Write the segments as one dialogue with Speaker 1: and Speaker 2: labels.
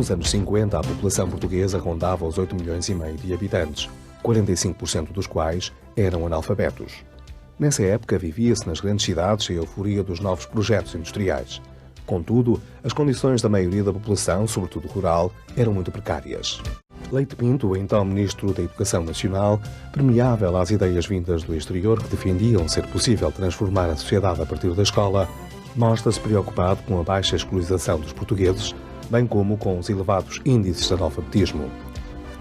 Speaker 1: Nos anos 50, a população portuguesa rondava os 8,5 milhões de habitantes, 45% dos quais eram analfabetos. Nessa época, vivia-se nas grandes cidades a euforia dos novos projetos industriais. Contudo, as condições da maioria da população, sobretudo rural, eram muito precárias. Leite Pinto, então Ministro da Educação Nacional, permeável às ideias vindas do exterior que defendiam ser possível transformar a sociedade a partir da escola, mostra-se preocupado com a baixa escolarização dos portugueses, bem como com os elevados índices de analfabetismo.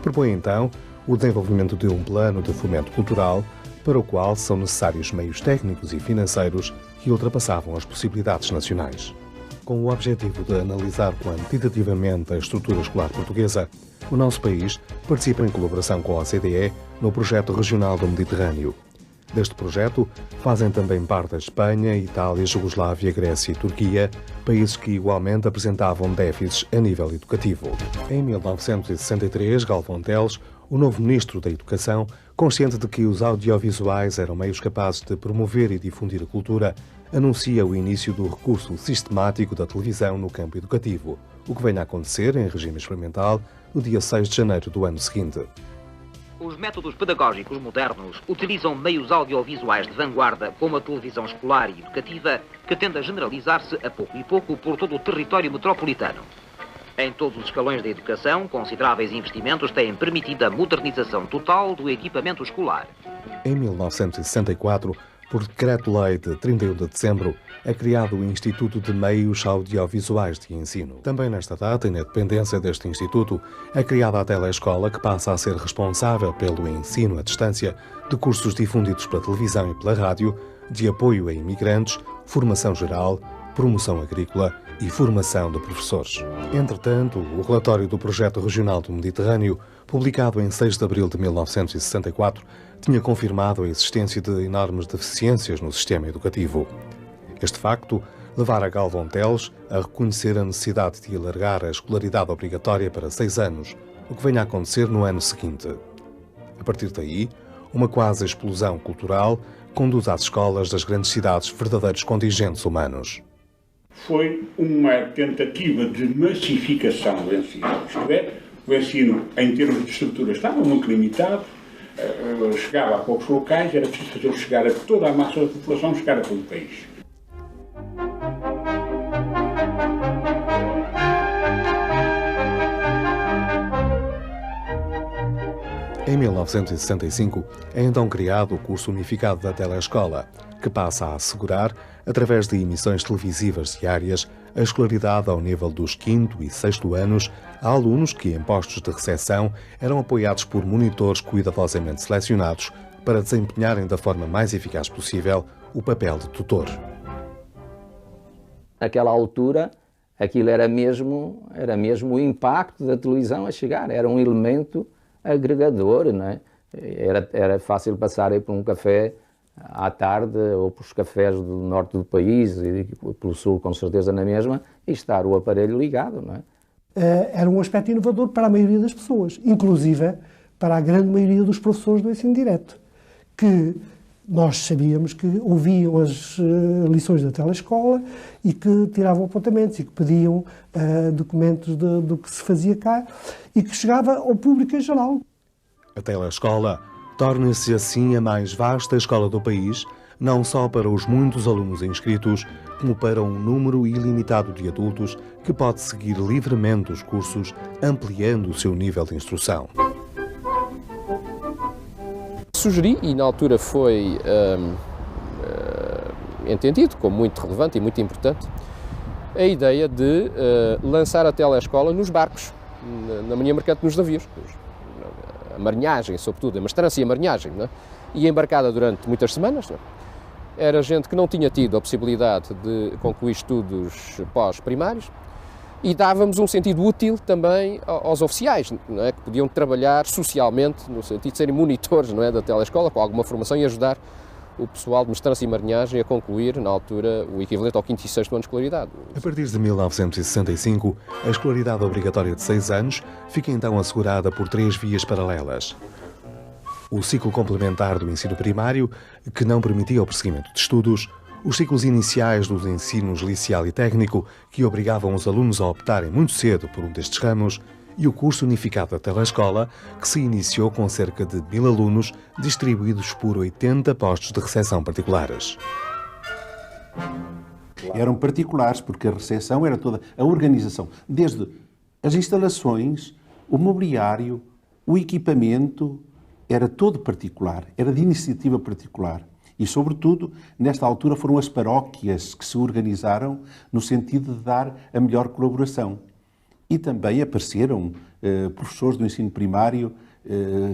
Speaker 1: Propõe então o desenvolvimento de um plano de fomento cultural para o qual são necessários meios técnicos e financeiros que ultrapassavam as possibilidades nacionais. Com o objetivo de analisar quantitativamente a estrutura escolar portuguesa, o nosso país participa em colaboração com a OCDE no projeto regional do Mediterrâneo. Deste projeto fazem também parte a Espanha, Itália, Jugoslávia, Grécia e Turquia, países que igualmente apresentavam déficits a nível educativo. Em 1963, Galvão Teles, o novo Ministro da Educação, consciente de que os audiovisuais eram meios capazes de promover e difundir a cultura, anuncia o início do recurso sistemático da televisão no campo educativo, o que vem a acontecer em regime experimental no dia 6 de janeiro do ano seguinte.
Speaker 2: Os métodos pedagógicos modernos utilizam meios audiovisuais de vanguarda, como a televisão escolar e educativa, que tende a generalizar-se a pouco e pouco por todo o território metropolitano. Em todos os escalões da educação, consideráveis investimentos têm permitido a modernização total do equipamento escolar.
Speaker 1: Em 1964, por Decreto-Lei de 31 de dezembro, é criado o Instituto de Meios Audiovisuais de Ensino. Também nesta data, e na dependência deste instituto, é criada a Telescola, que passa a ser responsável pelo ensino à distância de cursos difundidos pela televisão e pela rádio, de apoio a imigrantes, formação geral, promoção agrícola e formação de professores. Entretanto, o relatório do Projeto Regional do Mediterrâneo, publicado em 6 de abril de 1964, tinha confirmado a existência de enormes deficiências no sistema educativo. Este facto levara Galvão Teles a reconhecer a necessidade de alargar a escolaridade obrigatória para 6 anos, o que vem a acontecer no ano seguinte. A partir daí, uma quase explosão cultural conduz às escolas das grandes cidades verdadeiros contingentes humanos.
Speaker 3: Foi uma tentativa de massificação do ensino. Isto é, o ensino, em termos de estrutura, estava muito limitado, chegava a poucos locais, era preciso fazer chegar a toda a massa da população, chegar a todo o país.
Speaker 1: Em 1965, é então criado o curso unificado da Telescola, que passa a assegurar, através de emissões televisivas diárias, a escolaridade ao nível dos 5º e 6º anos a alunos que, em postos de recepção, eram apoiados por monitores cuidadosamente selecionados para desempenharem da forma mais eficaz possível o papel de tutor.
Speaker 4: Naquela altura, aquilo era mesmo o impacto da televisão a chegar, era um elemento agregador, não é? Era fácil passar aí por um café à tarde ou para os cafés do norte do país e pelo sul, com certeza, na mesma, e estar o aparelho ligado, não é?
Speaker 5: Era um aspecto inovador para a maioria das pessoas, inclusive para a grande maioria dos professores do ensino direto, que nós sabíamos que ouviam as lições da telescola e que tiravam apontamentos e que pediam documentos do que se fazia cá e que chegava ao público em geral.
Speaker 1: A Telescola torna-se assim a mais vasta escola do país, não só para os muitos alunos inscritos, como para um número ilimitado de adultos que pode seguir livremente os cursos, ampliando o seu nível de instrução.
Speaker 6: Sugeri, e na altura foi entendido como muito relevante e muito importante, a ideia de lançar a Telescola nos barcos, na marinha mercante, nos navios. A marinhagem, sobretudo, a mestrança e a marinhagem, não é? E embarcada durante muitas semanas. Não é? Era gente que não tinha tido a possibilidade de concluir estudos pós-primários e dávamos um sentido útil também aos oficiais, não é? Que podiam trabalhar socialmente, no sentido de serem monitores, não é? Da Telescola, com alguma formação e ajudar o pessoal de mestrança e marinhagem a concluir, na altura, o equivalente ao 5º e 6º ano de escolaridade.
Speaker 1: A partir de 1965, a escolaridade obrigatória de 6 anos fica então assegurada por 3 vias paralelas. O ciclo complementar do ensino primário, que não permitia o prosseguimento de estudos, Os ciclos iniciais dos ensinos liceal e técnico, que obrigavam os alunos a optarem muito cedo por um destes ramos, e o curso unificado da telescola, que se iniciou com cerca de 1000 alunos, distribuídos por 80 postos de recepção particulares.
Speaker 7: Eram particulares, porque a recepção era toda a organização, desde as instalações, o mobiliário, o equipamento, era todo particular, era de iniciativa particular. E, sobretudo, nesta altura foram as paróquias que se organizaram no sentido de dar a melhor colaboração. E também apareceram professores do ensino primário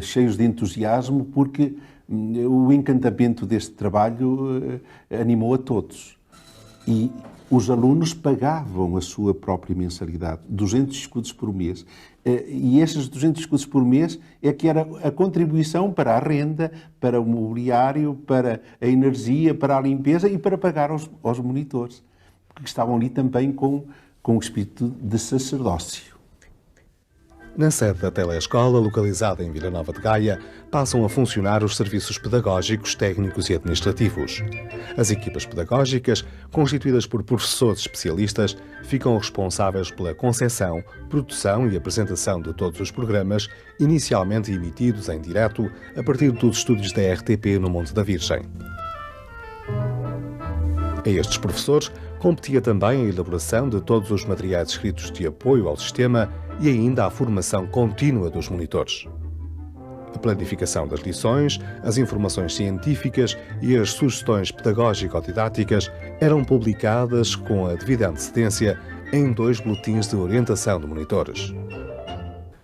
Speaker 7: cheios de entusiasmo, porque o encantamento deste trabalho animou a todos. E os alunos pagavam a sua própria mensalidade, 200 escudos por mês. E esses 200 escudos por mês é que era a contribuição para a renda, para o mobiliário, para a energia, para a limpeza e para pagar aos monitores, que estavam ali também com o espírito de sacerdócio.
Speaker 1: Na sede da telescola, localizada em Vila Nova de Gaia, passam a funcionar os serviços pedagógicos, técnicos e administrativos. As equipas pedagógicas, constituídas por professores especialistas, ficam responsáveis pela concepção, produção e apresentação de todos os programas, inicialmente emitidos em direto a partir dos estúdios da RTP no Monte da Virgem. A estes professores competia também a elaboração de todos os materiais escritos de apoio ao sistema e ainda a formação contínua dos monitores. A planificação das lições, as informações científicas e as sugestões pedagógico-didáticas eram publicadas com a devida antecedência em 2 boletins de orientação de monitores.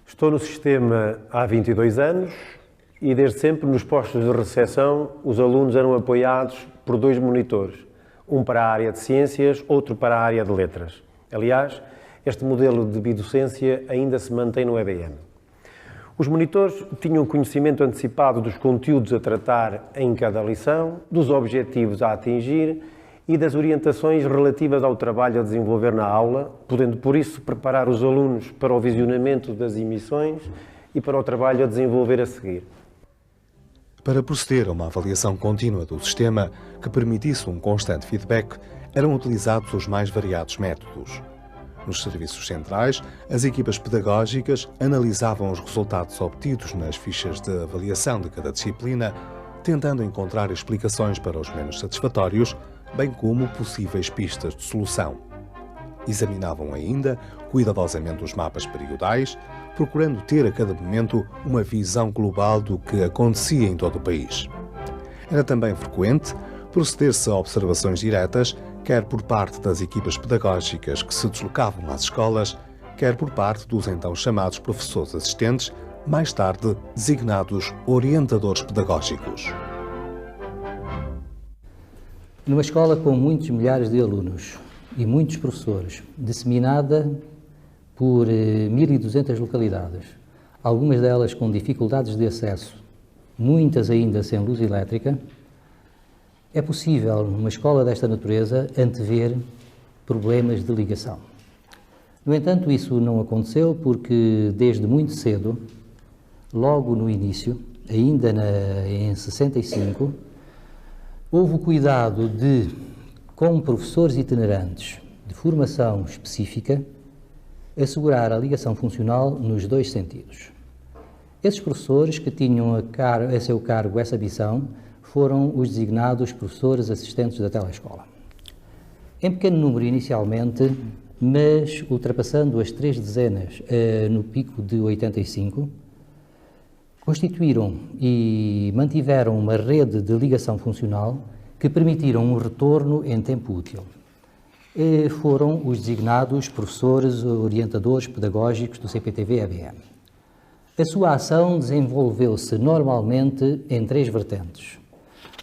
Speaker 8: Estou no sistema há 22 anos e desde sempre nos postos de recepção os alunos eram apoiados por 2 monitores, um para a área de ciências, outro para a área de letras. Aliás, este modelo de bidocência ainda se mantém no EBM. Os monitores tinham conhecimento antecipado dos conteúdos a tratar em cada lição, dos objetivos a atingir e das orientações relativas ao trabalho a desenvolver na aula, podendo, por isso, preparar os alunos para o visionamento das emissões e para o trabalho a desenvolver a seguir.
Speaker 1: Para proceder a uma avaliação contínua do sistema que permitisse um constante feedback, eram utilizados os mais variados métodos. Nos serviços centrais, as equipas pedagógicas analisavam os resultados obtidos nas fichas de avaliação de cada disciplina, tentando encontrar explicações para os menos satisfatórios, bem como possíveis pistas de solução. Examinavam ainda cuidadosamente os mapas periodais, procurando ter a cada momento uma visão global do que acontecia em todo o país. Era também frequente proceder-se a observações diretas, quer por parte das equipas pedagógicas que se deslocavam às escolas, quer por parte dos então chamados professores assistentes, mais tarde designados orientadores pedagógicos.
Speaker 9: Numa escola com muitos milhares de alunos e muitos professores, disseminada por 1.200 localidades, algumas delas com dificuldades de acesso, muitas ainda sem luz elétrica, é possível, numa escola desta natureza, antever problemas de ligação. No entanto, isso não aconteceu porque, desde muito cedo, logo no início, ainda em 65, houve o cuidado de, com professores itinerantes de formação específica, assegurar a ligação funcional nos 2 sentidos. Esses professores que tinham a seu cargo essa missão foram os designados professores assistentes da telescola. Em pequeno número inicialmente, mas ultrapassando as 3 dezenas no pico de 85, constituíram e mantiveram uma rede de ligação funcional que permitiram um retorno em tempo útil. Foram os designados professores orientadores pedagógicos do CPTV-EBM. A sua ação desenvolveu-se normalmente em 3 vertentes: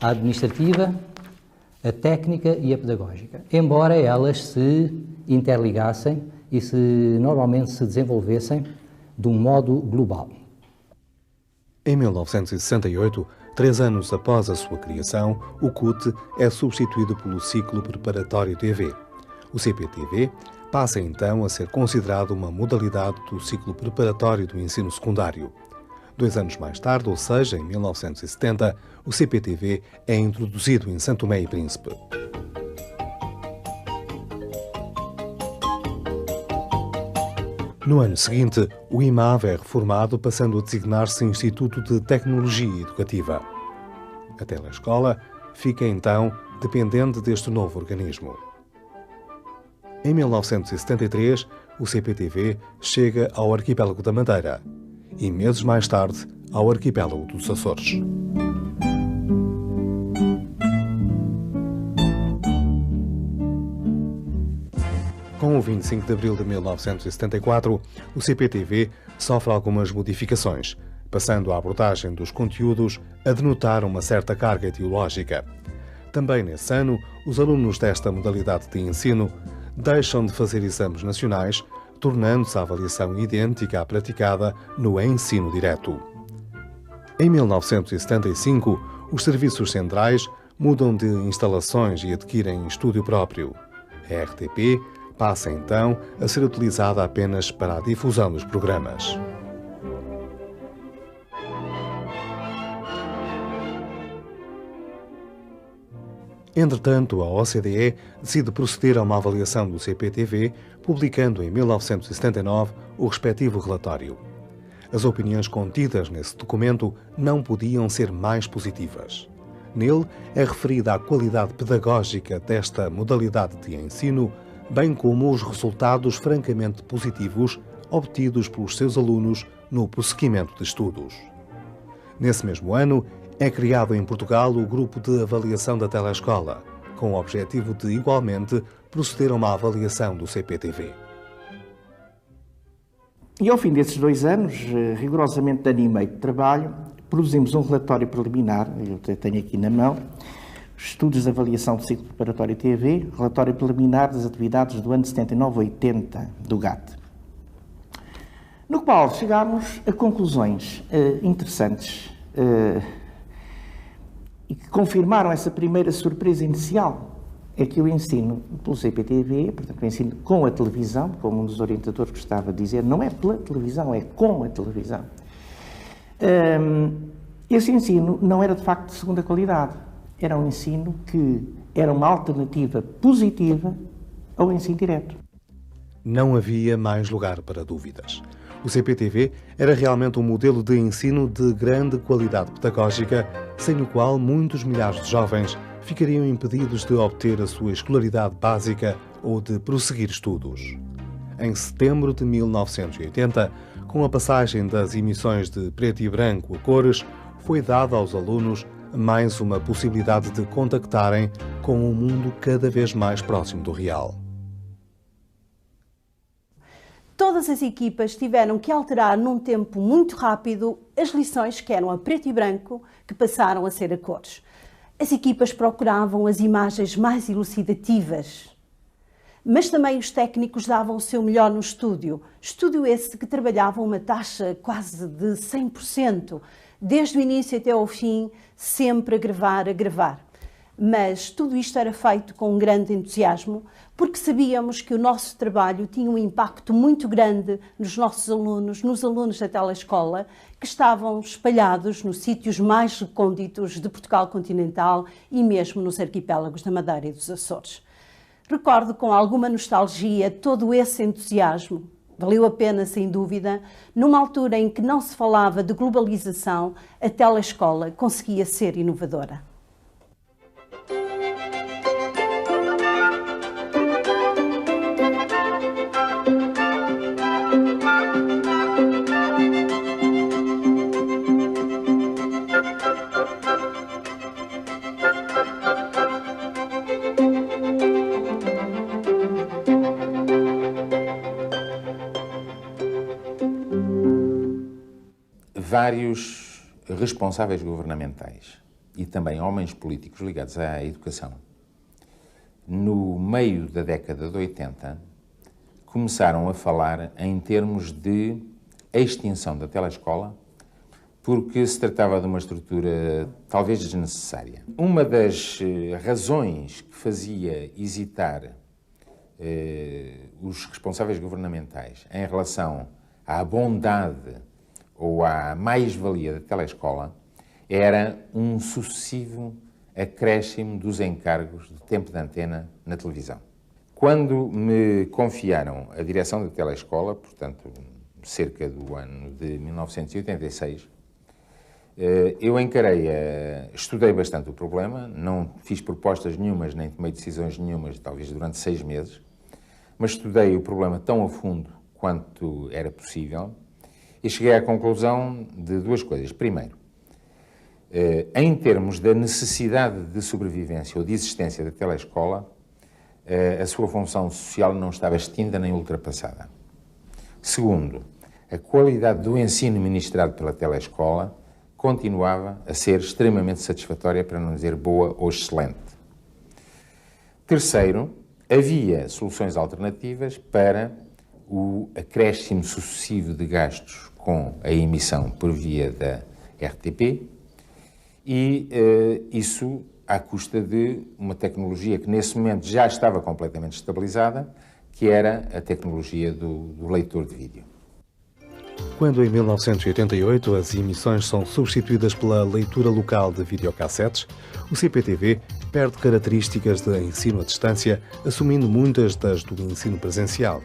Speaker 9: a administrativa, a técnica e a pedagógica, embora elas se interligassem e normalmente se desenvolvessem de um modo global.
Speaker 1: Em 1968, 3 anos após a sua criação, o CUT é substituído pelo Ciclo Preparatório TV. O CPTV passa então a ser considerado uma modalidade do ciclo preparatório do ensino secundário. 2 anos mais tarde, ou seja, em 1970, o CPTV é introduzido em Santo Tomé e Príncipe. No ano seguinte, o IMAV é reformado, passando a designar-se Instituto de Tecnologia Educativa. A telescola fica, então, dependente deste novo organismo. Em 1973, o CPTV chega ao arquipélago da Madeira e, meses mais tarde, ao arquipélago dos Açores. Com o 25 de abril de 1974, o CPTV sofre algumas modificações, passando a abordagem dos conteúdos a denotar uma certa carga ideológica. Também nesse ano, os alunos desta modalidade de ensino deixam de fazer exames nacionais, tornando-se a avaliação idêntica à praticada no ensino direto. Em 1975, os serviços centrais mudam de instalações e adquirem estúdio próprio. A RTP passa então a ser utilizada apenas para a difusão dos programas. Entretanto, a OCDE decide proceder a uma avaliação do CPTV, publicando em 1979 o respectivo relatório. As opiniões contidas nesse documento não podiam ser mais positivas. Nele é referida a qualidade pedagógica desta modalidade de ensino, bem como os resultados francamente positivos obtidos pelos seus alunos no prosseguimento de estudos. Nesse mesmo ano, é criado em Portugal o Grupo de Avaliação da Telescola, com o objetivo de, igualmente, proceder a uma avaliação do CPTV.
Speaker 10: E ao fim desses 2 anos, rigorosamente de ano e meio de trabalho, produzimos um relatório preliminar, eu tenho aqui na mão, Estudos de Avaliação do Ciclo Preparatório TV, relatório preliminar das atividades do ano 79-80 do GAT, no qual chegámos a conclusões interessantes e que confirmaram essa primeira surpresa inicial, é que o ensino pelo CPTV, portanto o ensino com a televisão, como um dos orientadores gostava de dizer, não é pela televisão, é com a televisão. Esse ensino não era de facto de segunda qualidade. Era um ensino que era uma alternativa positiva ao ensino direto.
Speaker 1: Não havia mais lugar para dúvidas. O CPTV era realmente um modelo de ensino de grande qualidade pedagógica, sem o qual muitos milhares de jovens ficariam impedidos de obter a sua escolaridade básica ou de prosseguir estudos. Em setembro de 1980, com a passagem das emissões de preto e branco a cores, foi dada aos alunos mais uma possibilidade de contactarem com um mundo cada vez mais próximo do real.
Speaker 11: Todas as equipas tiveram que alterar num tempo muito rápido as lições que eram a preto e branco, que passaram a ser a cores. As equipas procuravam as imagens mais elucidativas, mas também os técnicos davam o seu melhor no estúdio. Estúdio esse que trabalhava uma taxa quase de 100%, desde o início até ao fim, sempre a gravar. Mas tudo isto era feito com um grande entusiasmo, porque sabíamos que o nosso trabalho tinha um impacto muito grande nos nossos alunos, nos alunos da telescola, que estavam espalhados nos sítios mais recônditos de Portugal continental e mesmo nos arquipélagos da Madeira e dos Açores. Recordo com alguma nostalgia todo esse entusiasmo. Valeu a pena, sem dúvida, numa altura em que não se falava de globalização, a telescola conseguia ser inovadora.
Speaker 12: Vários responsáveis governamentais e também homens políticos ligados à educação, no meio da década de 80, começaram a falar em termos de extinção da telescola, porque se tratava de uma estrutura talvez desnecessária. Uma das razões que fazia hesitar os responsáveis governamentais em relação à bondade ou à mais-valia da telescola era um sucessivo acréscimo dos encargos de tempo de antena na televisão. Quando me confiaram a direção da telescola, portanto, cerca do ano de 1986, eu estudei bastante o problema, não fiz propostas nenhumas, nem tomei decisões nenhumas, talvez durante 6 meses, mas estudei o problema tão a fundo quanto era possível e cheguei à conclusão de 2 coisas. Primeiro, em termos da necessidade de sobrevivência ou de existência da telescola, a sua função social não estava extinta nem ultrapassada. Segundo, a qualidade do ensino ministrado pela telescola continuava a ser extremamente satisfatória, para não dizer boa ou excelente. Terceiro, havia soluções alternativas para o acréscimo sucessivo de gastos com a emissão por via da RTP e isso à custa de uma tecnologia que nesse momento já estava completamente estabilizada, que era a tecnologia do leitor de vídeo.
Speaker 1: Quando, em 1988, as emissões são substituídas pela leitura local de videocassetes, o CPTV perde características de ensino à distância, assumindo muitas das do ensino presencial.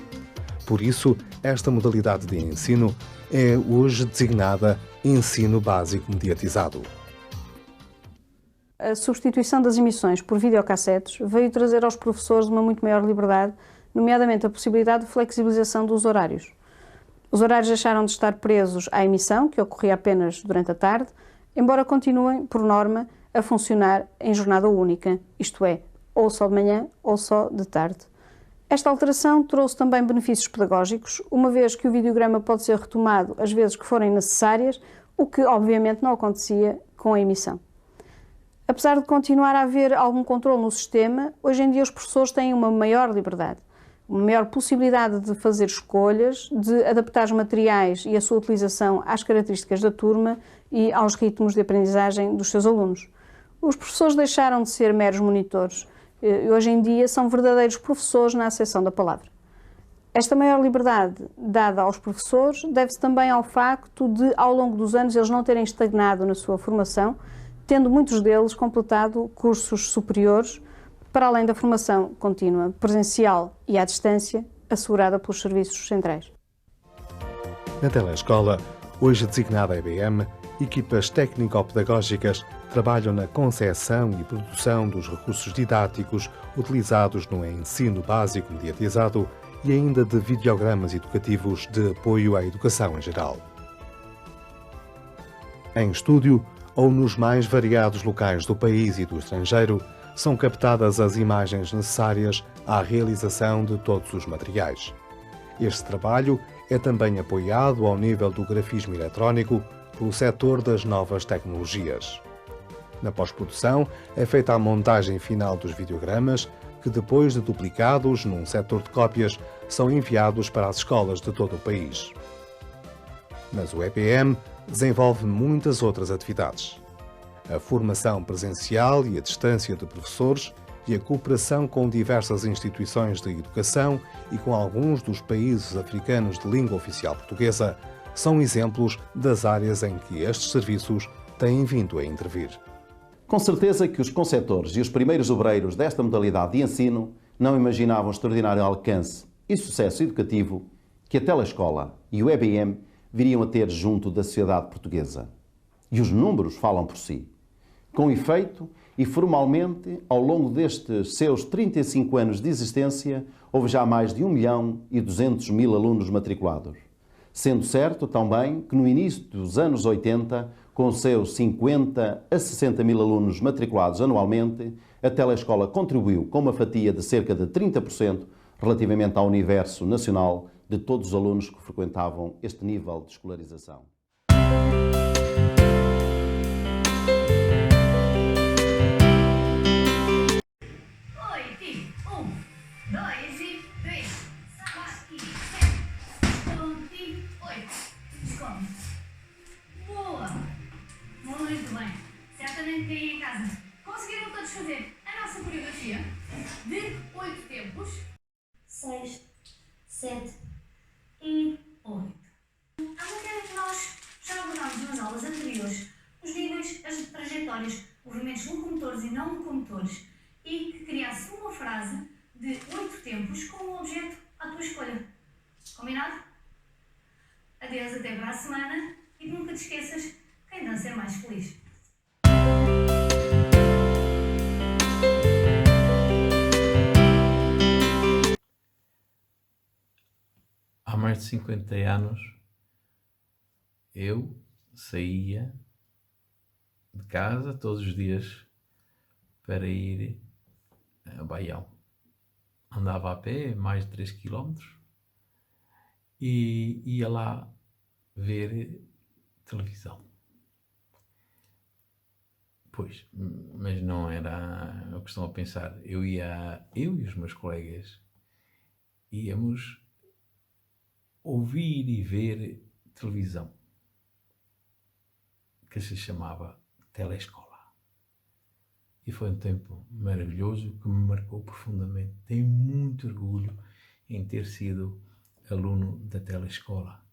Speaker 1: Por isso, esta modalidade de ensino é hoje designada ensino básico mediatizado.
Speaker 13: A substituição das emissões por videocassetes veio trazer aos professores uma muito maior liberdade, nomeadamente a possibilidade de flexibilização dos horários. Os horários deixaram de estar presos à emissão, que ocorria apenas durante a tarde, embora continuem, por norma, a funcionar em jornada única, isto é, ou só de manhã ou só de tarde. Esta alteração trouxe também benefícios pedagógicos, uma vez que o videograma pode ser retomado às vezes que forem necessárias, o que obviamente não acontecia com a emissão. Apesar de continuar a haver algum controle no sistema, hoje em dia os professores têm uma maior liberdade, uma maior possibilidade de fazer escolhas, de adaptar os materiais e a sua utilização às características da turma e aos ritmos de aprendizagem dos seus alunos. Os professores deixaram de ser meros monitores e hoje em dia são verdadeiros professores na acessão da palavra. Esta maior liberdade dada aos professores deve-se também ao facto de, ao longo dos anos, eles não terem estagnado na sua formação, tendo muitos deles completado cursos superiores, para além da formação contínua, presencial e à distância, assegurada pelos serviços centrais.
Speaker 1: Na telescola, hoje designada EBM, equipas técnico-pedagógicas trabalham na concepção e produção dos recursos didáticos utilizados no ensino básico mediatizado e ainda de videogramas educativos de apoio à educação em geral. Em estúdio, ou nos mais variados locais do país e do estrangeiro, são captadas as imagens necessárias à realização de todos os materiais. Este trabalho é também apoiado ao nível do grafismo eletrónico pelo setor das novas tecnologias. Na pós-produção é feita a montagem final dos videogramas, que depois de duplicados num setor de cópias, são enviados para as escolas de todo o país. Mas o EBM desenvolve muitas outras atividades. A formação presencial e a distância de professores e a cooperação com diversas instituições de educação e com alguns dos países africanos de língua oficial portuguesa são exemplos das áreas em que estes serviços têm vindo a intervir.
Speaker 7: Com certeza que os conceptores e os primeiros obreiros desta modalidade de ensino não imaginavam o extraordinário alcance e sucesso educativo que a telescola e o EBM viriam a ter junto da sociedade portuguesa. E os números falam por si. Com efeito e formalmente, ao longo destes seus 35 anos de existência, houve já mais de 1.200.000 alunos matriculados. Sendo certo também que no início dos anos 80, com seus 50 a 60 mil alunos matriculados anualmente, a telescola contribuiu com uma fatia de cerca de 30% relativamente ao universo nacional de todos os alunos que frequentavam este nível de escolarização.
Speaker 14: Muito bem. Certamente aí em casa conseguiram todos fazer a nossa coreografia de 8 tempos. 6, 7 e 8. A matéria que nós já abordámos nas aulas anteriores, os níveis, as trajetórias, movimentos locomotores e não locomotores, e que criasse uma frase de 8 tempos cabeças, quem dança é mais feliz.
Speaker 15: Há mais de 50 anos eu saía de casa todos os dias para ir a Baião. Andava a pé mais de 3 km e ia lá ver televisão. Pois, mas não era o que estão a pensar. Eu e os meus colegas íamos ouvir e ver televisão, que se chamava Telescola. E foi um tempo maravilhoso que me marcou profundamente. Tenho muito orgulho em ter sido aluno da Telescola.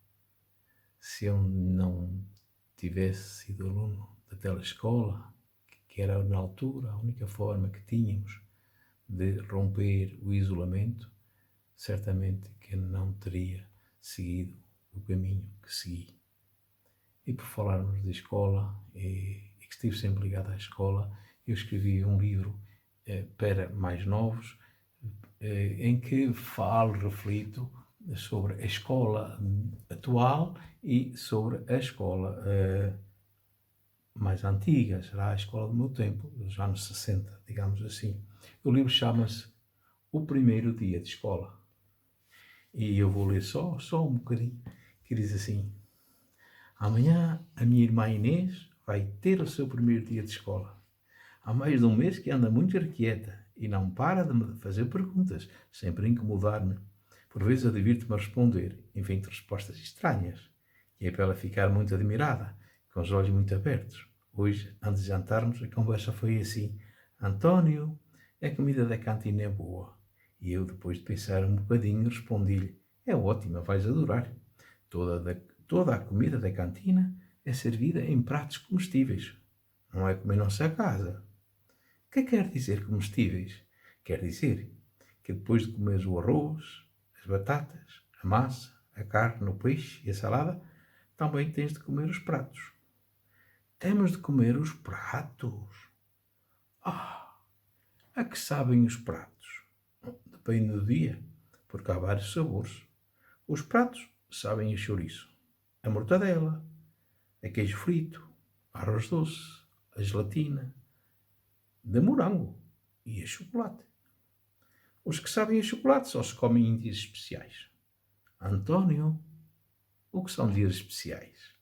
Speaker 15: Se eu não tivesse sido aluno da Telescola, que era na altura a única forma que tínhamos de romper o isolamento, certamente que não teria seguido o caminho que segui. E por falarmos de escola, e que estive sempre ligado à escola, eu escrevi um livro para mais novos, em que reflito sobre a escola atual e sobre a escola mais antiga, será a escola do meu tempo, dos anos 60, digamos assim. O livro chama-se O Primeiro Dia de Escola. E eu vou ler só um bocadinho, que diz assim: amanhã a minha irmã Inês vai ter o seu primeiro dia de escola. Há mais de um mês que anda muito irrequieta e não para de me fazer perguntas, sempre a incomodar-me. Por vezes eu divirto-me a responder, invento respostas estranhas, e é para ela ficar muito admirada, com os olhos muito abertos. Hoje, antes de jantarmos, a conversa foi assim: António, a comida da cantina é boa. E eu, depois de pensar um bocadinho, respondi-lhe: é ótima, vais adorar. Toda a comida da cantina é servida em pratos comestíveis. Não é como em nossa casa. O que quer dizer comestíveis? Quer dizer que depois de comeres o arroz, as batatas, a massa, a carne, o peixe e a salada, também tens de comer os pratos. Temos de comer os pratos? A que sabem os pratos? Depende do dia, porque há vários sabores. Os pratos sabem a chouriço, a mortadela, a queijo frito, a arroz doce, a gelatina, de morango e a chocolate. Os que sabem a chocolate só se comem em dias especiais. António, o que são dias especiais?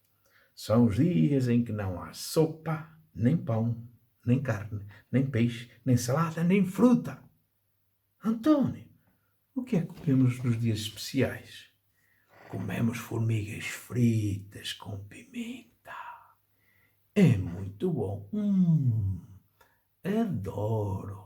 Speaker 15: São os dias em que não há sopa, nem pão, nem carne, nem peixe, nem salada, nem fruta. António, o que é que comemos nos dias especiais? Comemos formigas fritas com pimenta. É muito bom. Adoro.